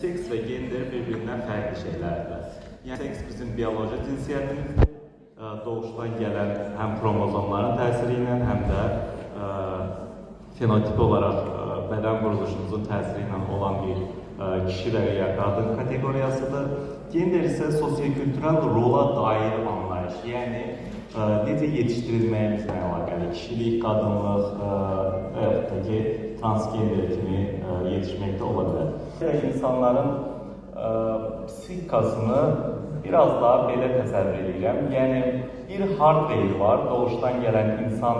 Seks ve gender birbirinden fərqli şeylərdir. Yəni, seks bizim biyoloji cinsiyyətimizdir. Doğuşdan gələn həm kromozomların təsiri ilə, həm də fenotip olaraq bədən quruluşumuzun təsiri ilə olan bir kişi və ya qadın kateqoriyasıdır. Gender isə sosio-kültürel rola dair anlayış, yəni necə yetişdirilməyimizlə əlaqəli, kişilik, qadınlıq və yaxud da ki, transgender kimi yetişməkdə ola bilər. İnsanların psixikasını biraz daha belə təsəvvür edirəm. Yəni, bir hardware var, doğuşdan gələn insan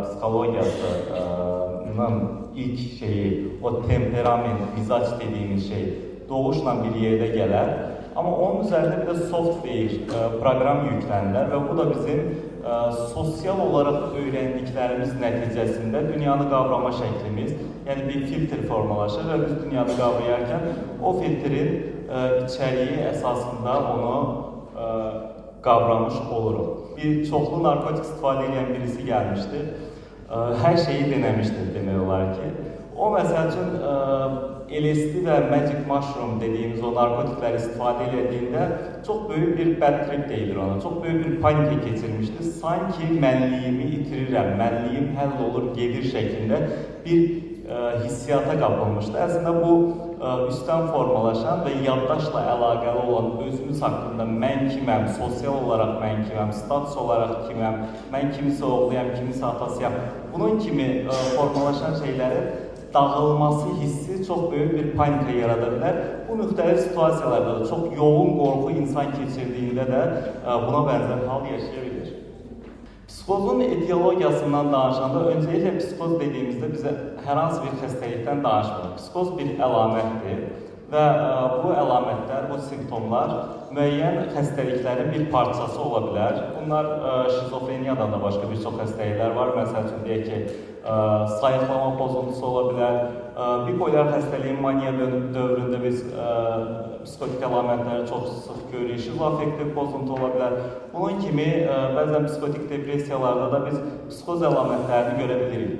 psixologiyasının ilk şeyi, o temperament, mizac dediyimiz şey doğuşla bir yerdə gələr. Amma onun üzərində bir də software, proqram yüklənilər və bu da bizim sosial olaraq öyrəndiklərimiz nəticəsində dünyanı qavrama şəklimiz, yəni bir filtr formalaşır və biz dünyanı qavrayarkən o filtrin içəriyi əsasında onu qavramış oluruq. Bir çoxlu narkotik istifadə edən birisi gəlmişdi, hər şeyi denəmişdir demək olar ki. O, məsəl üçün, LSD və Magic Mushroom dediyimiz o narkotikləri istifadə edildiyində çox böyük bir bad trip deyilir ona, çox böyük bir panika keçirmişdi. Sanki mənliyimi itirirəm, mənliyim həll olur, gedir şəklində bir hissiyata qapılmışdı. Əslində bu üstdən formalaşan və yaddaşla əlaqəli olan özümüz haqqında mən kiməm, sosial olaraq mən kiməm, status olaraq kiməm, mən kimisə oğluyam, kimisə atasıyam. Bunun kimi formalaşan şeyləri dağılması hissi çox böyük bir panika yarada bilər. Bu müxtəlif situasiyalarda da çox yoğun qorxu insan keçirdiyində də buna bənzər hal yaşaya bilir. Psixozun etiologiyasından danışanda öncəliklə psixoz dediyimizdə bizə hər hansı bir xəstəlikdən danışmır. Psixoz bir əlamətdir və bu əlamətlər, bu simptomlar müəyyən xəstəliklərin bir parçası ola bilər. Bunlar şizofreniyadan da başqa bir çox xəstəliklər var. Məsəl üçün deyək ki, sayıqlama pozuntusu ola bilər. Bipolar xəstəliyin maniya dövründə biz psixotik əlamətləri çox sıx görürük. Şizoafektiv pozuntu ola bilər. Bunun kimi bəzən psixotik depressiyalarda da biz psixoz əlamətlərini görə bilirik.